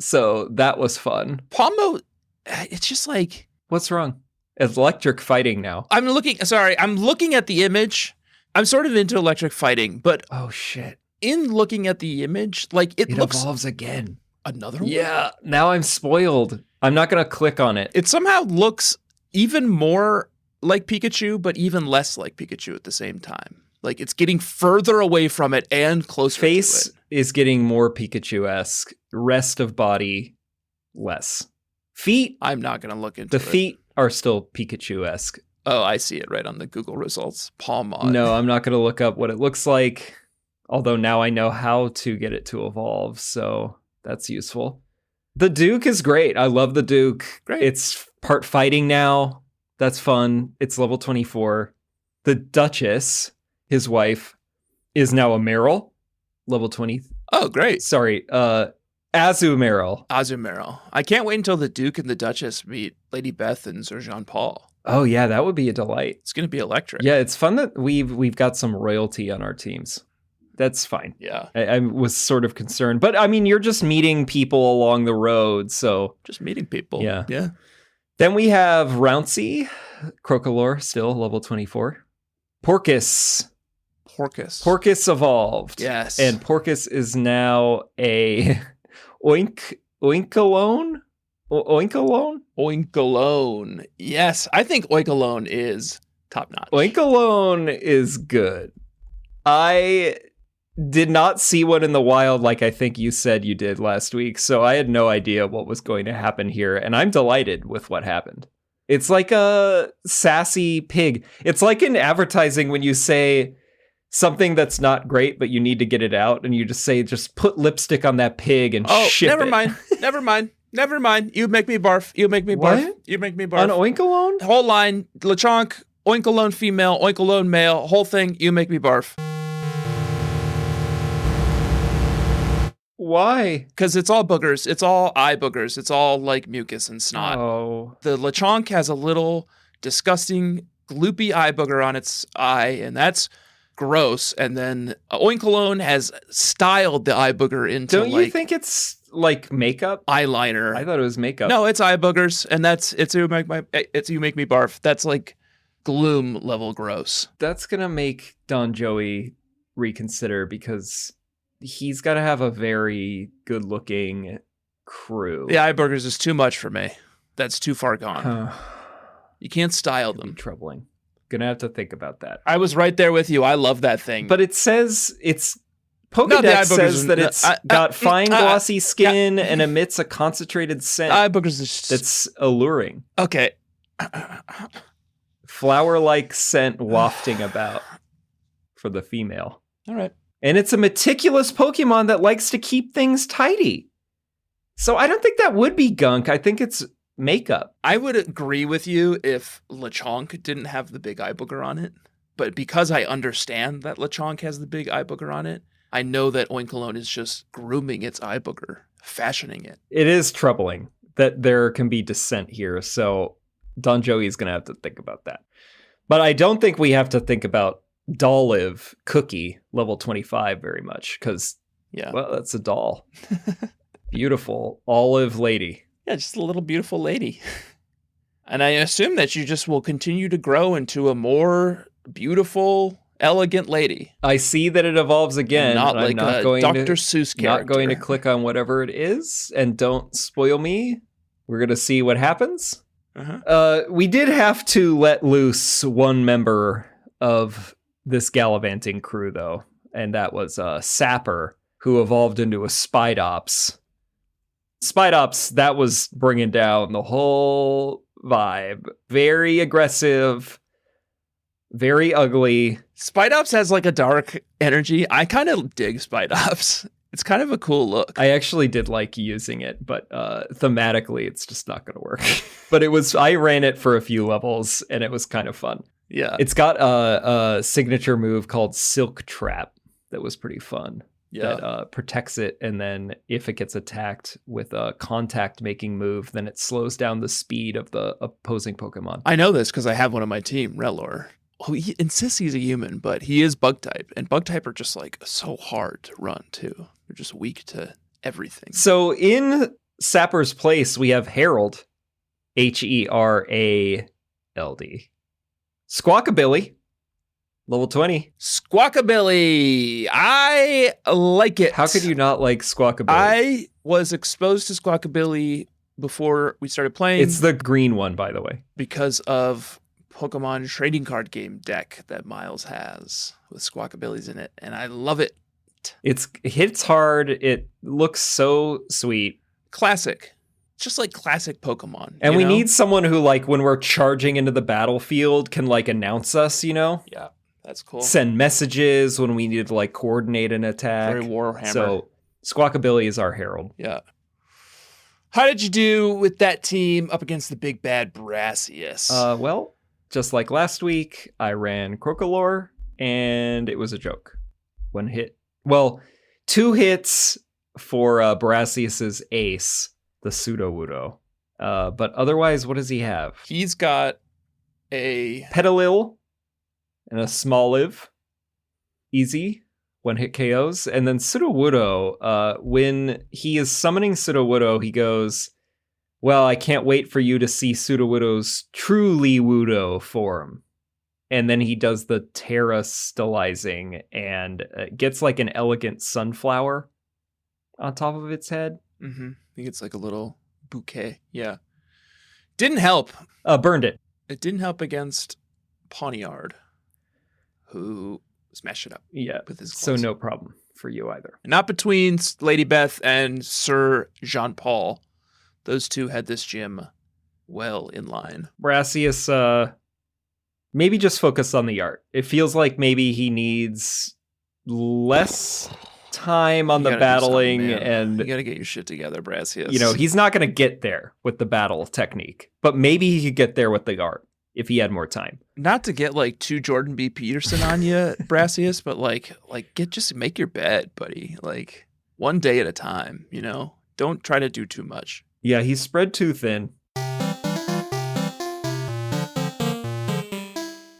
So that was fun. Palmo, it's just like... What's wrong? It's electric fighting now. I'm looking at the image. I'm sort of into electric fighting, but... Oh, shit. In looking at the image, it looks... evolves again. Another one? Yeah, now I'm spoiled. I'm not going to click on it. It somehow looks even more like Pikachu, but even less like Pikachu at the same time. It's getting further away from it and closer to it. Face is getting more Pikachu-esque. Rest of body, less. Feet? I'm not going to look into it. The feet are still Pikachu-esque. Oh, I see it right on the Google results. Palmon. No, I'm not going to look up what it looks like. Although now I know how to get it to evolve, so that's useful. The Duke is great. I love the Duke. Great. It's part fighting now. That's fun. It's level 24. The Duchess, his wife, is now a Meryl, level 20. Oh, great. Sorry, Azumarill. Azumarill. I can't wait until the Duke and the Duchess meet Lady Beth and Sir Jean Paul. Oh, yeah, that would be a delight. It's going to be electric. Yeah, it's fun that we've got some royalty on our teams. That's fine. Yeah. I was sort of concerned. But, I mean, you're just meeting people along the road, so... Just meeting people. Yeah. Yeah. Then we have Rouncy, Crocolore, still level 24. Porcus evolved. Yes. And Porcus is now a Oinkalone? Oinkalone. Yes. I think Oinkalone is top notch. Oinkalone is good. I did not see one in the wild like I think you said you did last week, so I had no idea what was going to happen here, and I'm delighted with what happened. It's like a sassy pig. It's like in advertising when you say something that's not great, but you need to get it out, and you just say, just put lipstick on that pig and ship never it. Never mind. You make me barf. What? You make me barf. On Oinkalone? Whole line, Lechonk, Oinkalone female, Oinkalone male, whole thing, you make me barf. Why? Because it's all boogers. It's all eye boogers. It's all like mucus and snot. Oh. The Lechonk has a little disgusting, gloopy eye booger on its eye, and that's gross. And then Oinkalone has styled the eye booger into Don't you think it's like makeup? Eyeliner. I thought it was makeup. No, it's eye boogers, and it's you make me barf. That's like gloom level gross. That's gonna make Don Joey reconsider because he's got to have a very good-looking crew. The eye boogers is too much for me. That's too far gone. You can't style them. Troubling. Gonna have to think about that. I was right there with you. I love that thing. But it says it's No, the eye Pokedex boogers says are- that no, it's got fine glossy skin and emits a concentrated scent eye boogers is just, that's alluring. okay. Flower-like scent wafting about for the female. All right. And it's a meticulous Pokemon that likes to keep things tidy. So I don't think that would be gunk. I think it's makeup. I would agree with you if Lechonk didn't have the big eye booger on it. But because I understand that Lechonk has the big eye booger on it, I know that Oinkologne is just grooming its eye booger, fashioning it. It is troubling that there can be dissent here. So Don Joey's going to have to think about that. But I don't think we have to think about Dolliv Cookie level 25 very much because, Yeah. well, that's a doll. Beautiful olive lady. Yeah, just a little beautiful lady. And I assume that you just will continue to grow into a more beautiful, elegant lady. I see that it evolves again. Not and like I'm not a going Dr. to, Seuss character. Not going to click on whatever it is, and don't spoil me. We're going to see what happens. We did have to let loose one member of this gallivanting crew, though, and that was Sapper, who evolved into a Spidops. Spidops, that was bringing down the whole vibe. Very aggressive, very ugly. Spidops has like a dark energy. I kind of dig Spidops. It's kind of a cool look. I actually did like using it, but thematically, it's just not going to work. But I ran it for a few levels, and it was kind of fun. Yeah. It's got a signature move called Silk Trap that was pretty fun. Yeah. That protects it, and then if it gets attacked with a contact-making move, then it slows down the speed of the opposing Pokemon. I know this because I have one on my team, Relor. Oh, he insists he's a human, but he is bug type, and bug type are just like so hard to run too. They're just weak to everything. So in Sapper's place, we have Herald, Herald. Squawkabilly, level 20. Squawkabilly. I like it. How could you not like Squawkabilly? I was exposed to Squawkabilly before we started playing. It's the green one, by the way. Because of Pokemon trading card game deck that Miles has with Squawkabillies in it, and I love it. It hits hard. It looks so sweet. Classic. It's just like classic Pokemon. And you we know? need someone who, like, when we're charging into the battlefield, can, like, announce us, you know? Yeah, that's cool. Send messages when we need to, like, coordinate an attack. Very Warhammer. So Squawkabilly is our herald. Yeah. How did you do with that team up against the big bad Brassius? Well, just like last week, I ran Crocolore, and it was a joke. 1 hit. Well, 2 hits for Brassius's ace, the Sudowoodo. But otherwise, what does he have? He's got a Petalil and a Smoliv. Easy. 1 hit KOs. And then Sudowoodo, when he is summoning Sudowoodo, he goes, well, I can't wait for you to see Sudowoodo's truly Woodo form. And then he does the Terra stylizing and gets like an elegant sunflower on top of its head. Mm-hmm. I think it's like a little bouquet. Yeah. Didn't help. Burned it. It didn't help against Pawniard, who smashed it up. Yeah. With his so claws. no problem for you either. Not between Lady Beth and Sir Jean-Paul. Those two had this gym well in line. Brassius, maybe just focus on the art. It feels like maybe he needs less time on You the gotta do battling, something, man. and you got to get your shit together, Brassius. you know, he's not going to get there with the battle technique, but maybe he could get there with the art if he had more time. not to get like too Jordan B. Peterson on you, Brassius, but like just make your bed, buddy. Like one day at a time, you know? Don't try to do too much. Yeah, he's spread too thin.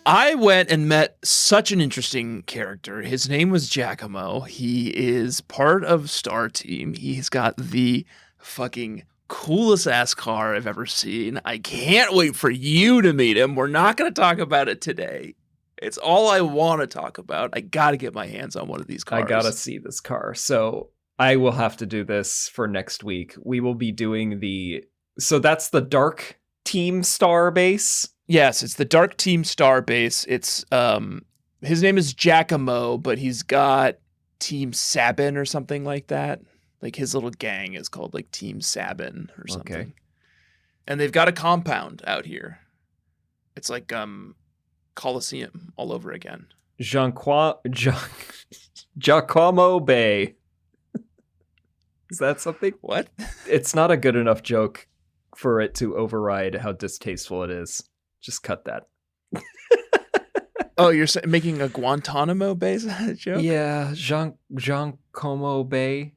I went and met such an interesting character. His name was Giacomo. He is part of Star Team. He's got the fucking coolest ass car I've ever seen. I can't wait for you to meet him. We're not going to talk about it today. It's all I want to talk about. I got to get my hands on one of these cars. I gotta see this car. So I will have to do this for next week. We will be doing so that's the Dark Team Star base. Yes, it's the Dark Team Star base. It's his name is Giacomo, but he's got Team Sabin or something like that. Like his little gang is called like Team Sabin or something. Okay. And they've got a compound out here. It's like Coliseum all over again. Giacomo Bay. Is that something? What? It's not a good enough joke for it to override how distasteful it is. Just cut that. Oh, you're making a Guantanamo Bay joke? Yeah, Giacomo Bay.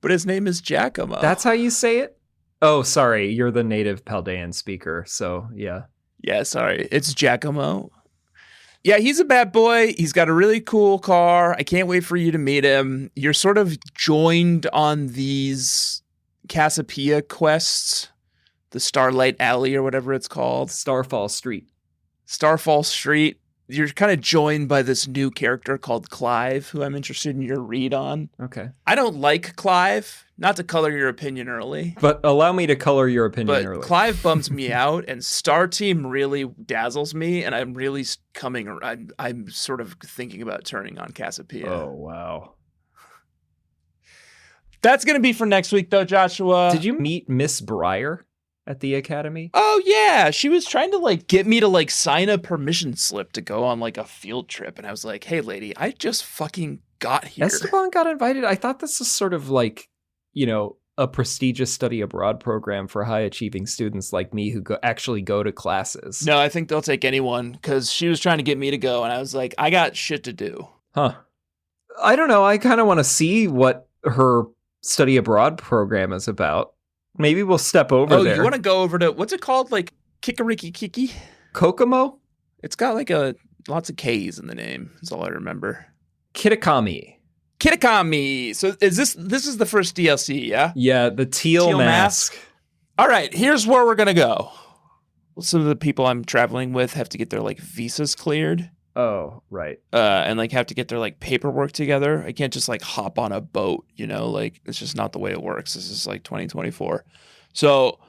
But his name is Giacomo. That's how you say it? Oh, sorry. You're the native Paldean speaker, so yeah. Yeah, sorry. It's Giacomo. Yeah, he's a bad boy. He's got a really cool car. I can't wait for you to meet him. You're sort of joined on these Cassiopeia quests, the Starlight Alley or whatever it's called. Starfall Street. Starfall Street. You're kind of joined by this new character called Clive, who I'm interested in your read on. Okay. I don't like Clive, not to color your opinion early. But allow me to color your opinion early. Clive bums me out, and Star Team really dazzles me, and I'm really I'm sort of thinking about turning on Cassiopeia. Oh, wow. That's going to be for next week, though, Joshua. Did you meet Miss Breyer at the academy? Oh, yeah. She was trying to, like, get me to, like, sign a permission slip to go on, like, a field trip. And I was like, hey, lady, I just fucking got here. Esteban got invited? I thought this was sort of like, you know, a prestigious study abroad program for high achieving students like me who actually go to classes. No, I think they'll take anyone because she was trying to get me to go. And I was like, I got shit to do. Huh. I don't know. I kind of want to see what her study abroad program is about. Maybe we'll step over there. Oh, you want to go over to, what's it called? Like Kikariki Kiki? Kokomo? It's got like lots of K's in the name. That's all I remember. Kitakami. Kitakami. So this is the first DLC, yeah? Yeah, the teal mask. All right, here's where we're going to go. Some of the people I'm traveling with have to get their like visas cleared. Oh, right. And like have to get their like paperwork together. I can't just like hop on a boat, you know, like it's just not the way it works. This is like 2024. So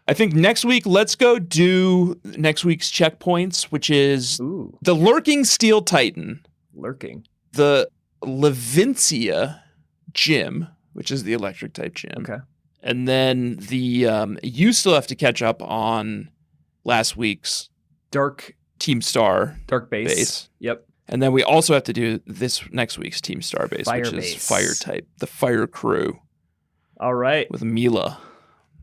I think next week, let's go do next week's checkpoints, which is the Lurking Steel Titan. Lurking. The Levincia Gym, which is the electric type gym. Okay. And then you still have to catch up on last week's Dark Team Star base. Yep. And then we also have to do this next week's Team Star base, Fire which base. is Fire type, the Fire Crew. All right. With Mila.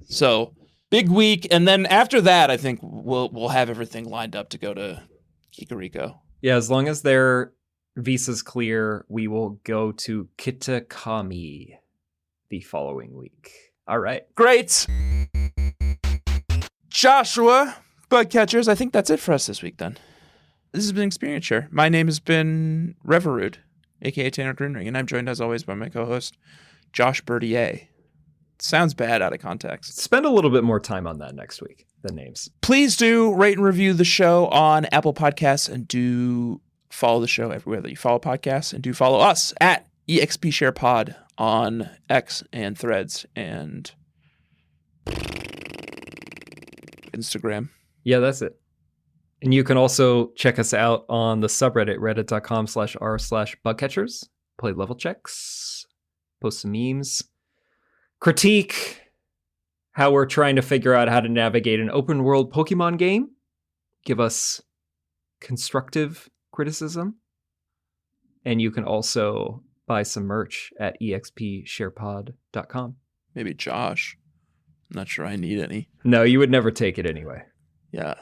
So big week. And then after that, I think we'll have everything lined up to go to Kikariko. Yeah, as long as their visa's clear, we will go to Kitakami the following week. All right. Great. Joshua, bug catchers, I think that's it for us this week then. This has been Experience Share. My name has been Reverud, a.k.a. Tanner Greenring, and I'm joined as always by my co-host, Josh Bertier. Sounds bad out of context. Spend a little bit more time on that next week, the names. Please do rate and review the show on Apple Podcasts, and do follow the show everywhere that you follow podcasts, and do follow us at EXPSharePod on X and Threads and Instagram. Yeah, that's it. And you can also check us out on the subreddit, reddit.com/r/bugcatchers. Play level checks, post some memes, critique how we're trying to figure out how to navigate an open world Pokemon game. Give us constructive criticism. And you can also buy some merch at expsharepod.com. Maybe Josh. I'm not sure I need any. No, you would never take it anyway. Yeah.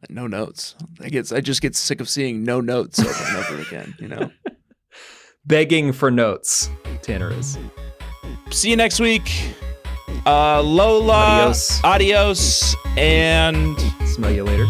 No notes. I just get sick of seeing no notes over and over again, you know? Begging for notes, Tanner is. See you next week. Lola. Adios. Adios. And smell you later.